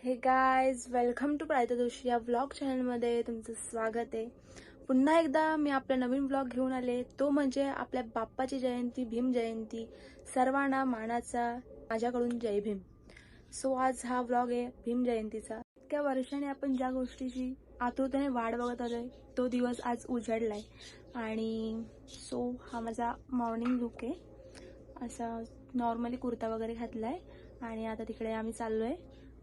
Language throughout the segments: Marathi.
हे guys, welcome to Prayata Joshi या व्लॉग चॅनलमध्ये तुमचं स्वागत आहे. पुन्हा एकदा मी आपला नवीन व्लॉग घेऊन आले. तो म्हणजे आपल्या बाप्पाची जयंती, भीम जयंती. सर्वांना मानाचा माझ्याकडून जय भीम. सो आज हा व्लॉग आहे भीम जयंतीचा. इतक्या वर्षाने आपण ज्या गोष्टीची आतुरतेने वाट बघत आलोय तो दिवस आज उजाडलाय. आणि सो हा माझा मॉर्निंग लुक आहे. असा नॉर्मली कुर्ता वगैरे घातलाय आणि आता तिकडे आम्ही चाललोय.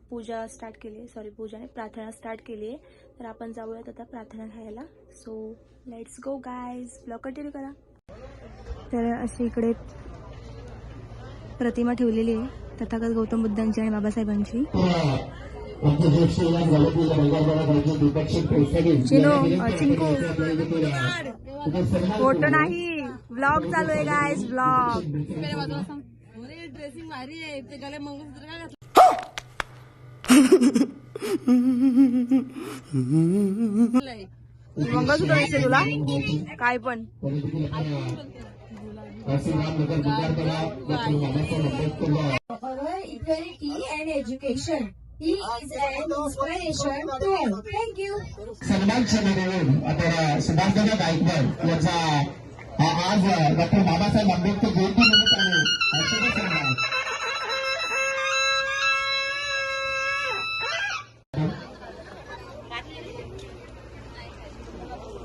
पूजा स्टार्ट केली आहे, प्रार्थना स्टार्ट केली आहे. तर आपण जाऊयात आता प्रार्थना घ्यायला. So let's go guys, blog continue करा. तर अशी इकडे प्रतिमा ठेवलेली आहे तथागत गौतम बुद्धांची आणि बाबासाहेबांची. चिंकू फोटो नाही, ब्लॉग चालू आहे गाईज, ब्लॉग. ड्रेसिंग भारी आहे ते, गले मंगळसूत्र काय मंगळसूत्र दिसते तुला काय पण. Equality and education. He is an inspiration to all. Thank you. सन्मान समितीवरून आता सुभाषदादा गायकवाड यांचा आज डॉक्टर बाबासाहेब आंबेडकर जयंती निमित्ताने सन्मान.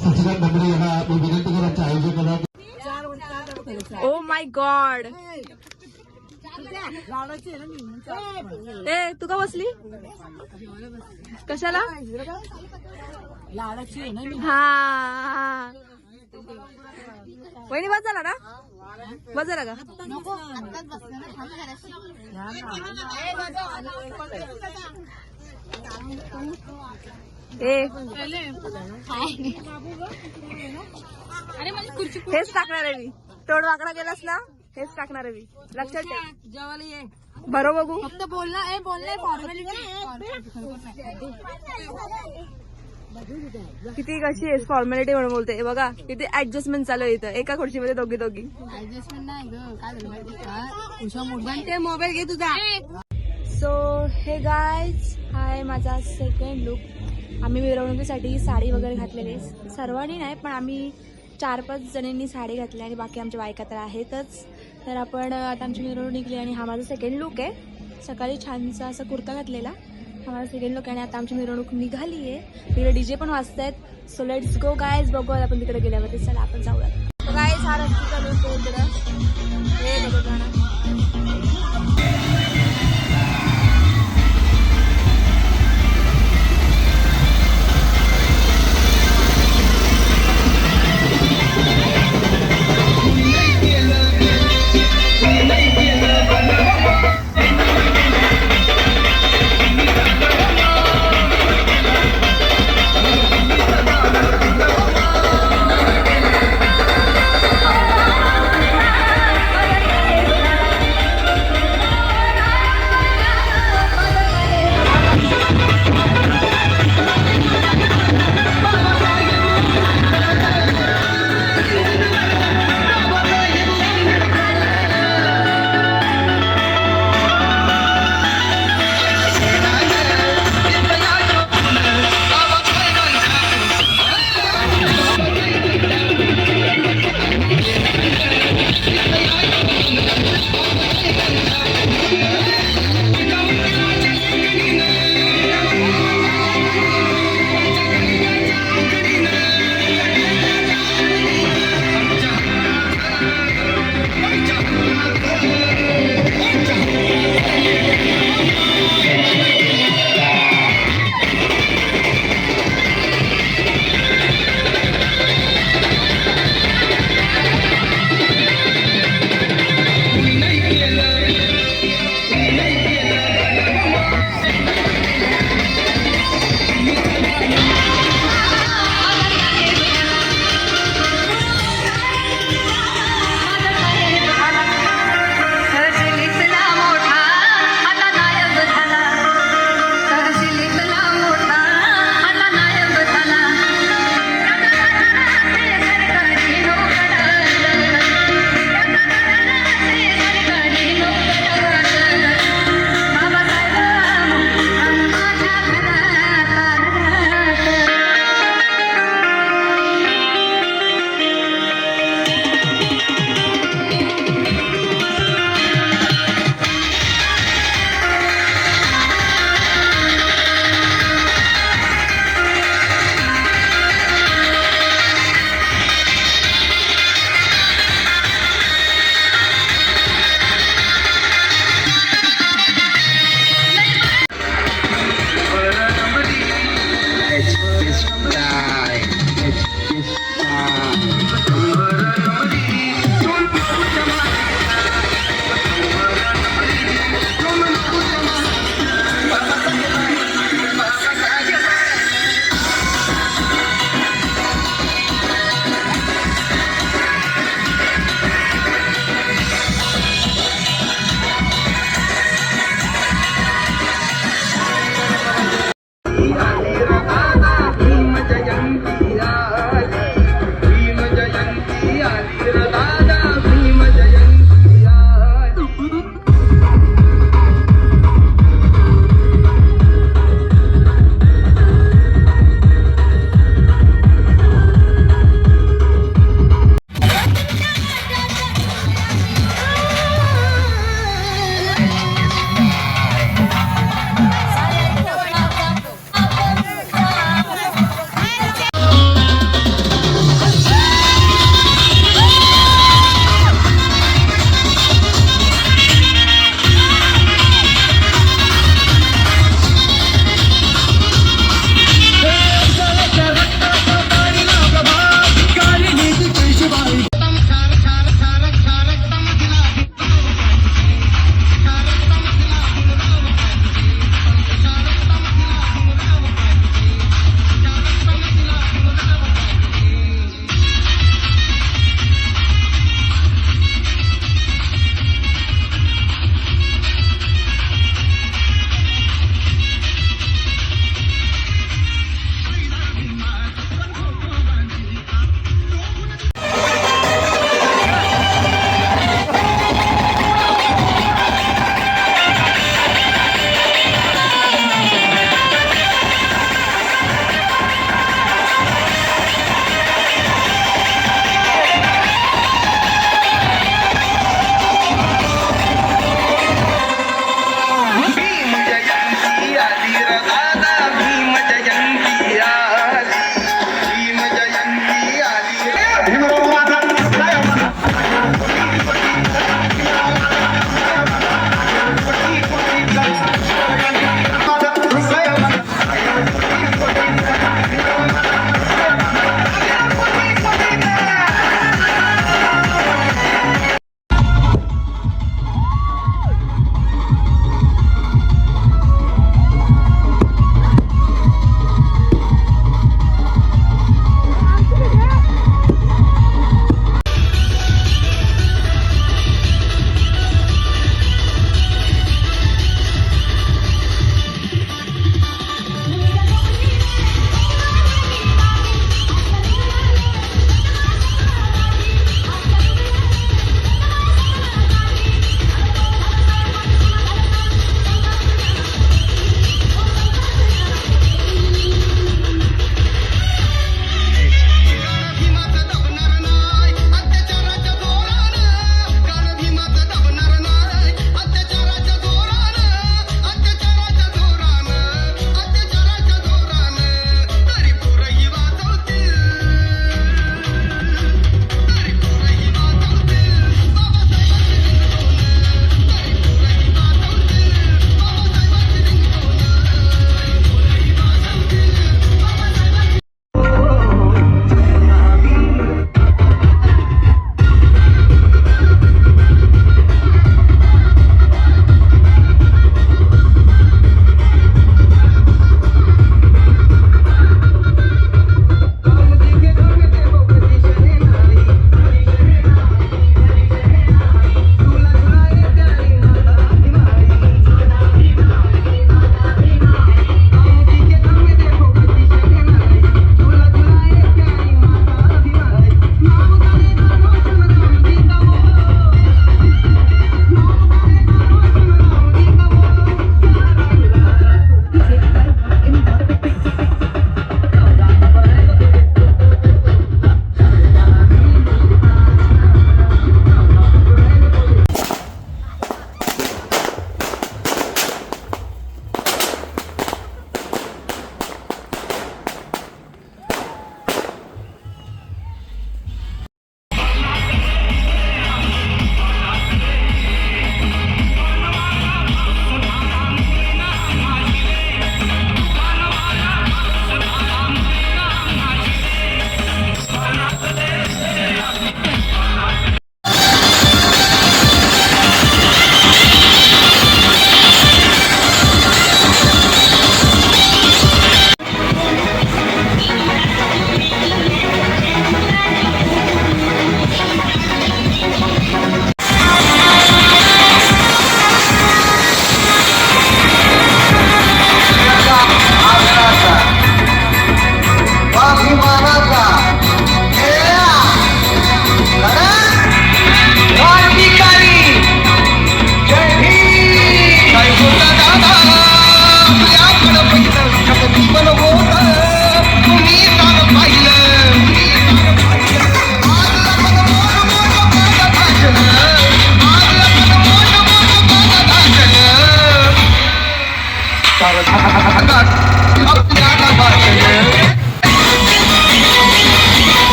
सचिदानंद डबरे यांना विनंती करायचं आयोजन करण्यात. ओ माय गॉड, ए तू का बसली कशाला? हा वहिनी बस झाला ना, बस झाला का? हेच टाकणार आहे मी. तोड वाकडा गेलास ना, हेच टाकणार आहे मी. लक्षात ठेव. बरोबर बघू, फक्त बोलला किती कशी आहे फॉर्मॅलिटी म्हणून बोलते. बघा किती ऍडजस्टमेंट चालू आहे इथं एका खुर्चीमध्ये दोघी ऍडजस्टमेंट नाही ग, काय मोबाईल घे तुझा. सो हे गाईज, हा आहे माझा सेकंड लुक. आम्ही मिरवणुकीसाठी साडी वगैरे घातलेली, सर्वांनी नाही पण आम्ही 4-5 जणींनी साडी घातली आणि बाकी आमच्या बायका तर आहेतच. तर आपण आता आमची मिरवणूक निघली आणि हा माझा सेकंड लुक आहे. सकाळी छानसा असा कुर्ता घातलेला, हा माझा सेकंड लुक आहे. आणि आता आमची मिरवणूक निघाली आहे. तिकडे डीजे पण वाजतायत. सो लेट्स गो गाईज, बघूया आपण तिकडे गेल्यावरती. चला आपण जाऊयात. गाईज, हा रस्त्याचा लुक आहे इकडं. हे बघा ना,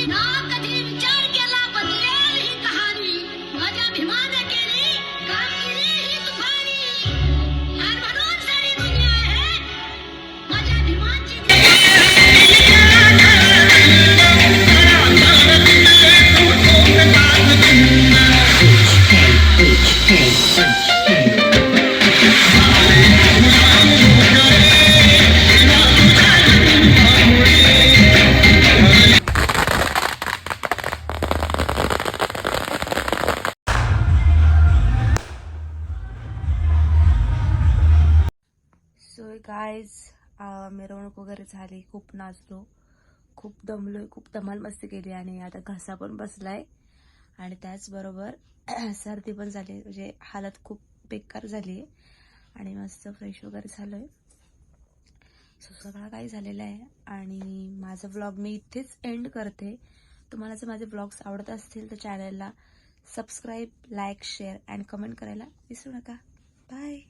ना कधी विचार केला बदलेल ही कहाणी माझ्या भीमाने केली कामगिरी ही तुफानी आणि म्हणून सारी दुनिया आहे माझ्या भीमाची सो गाईज मिरवणूक वगैरे झाली, खूप नाचलो, खूप दमलोय, खूप धमाल मस्ती केली आणि आता घसा पण बसलाय आणि त्याचबरोबर सर्दी पण झाली, म्हणजे हालत खूप बेकार झाली आहे आणि मस्त फ्रेश वगैरे झालोय. सो सगळं काही झालेलं आहे आणि माझा व्लॉग मी इथेच एंड करते. तुम्हाला जर माझे व्लॉग्स आवडत असतील तर चॅनलला subscribe, like, share and comment करायला विसरू नका. बाय.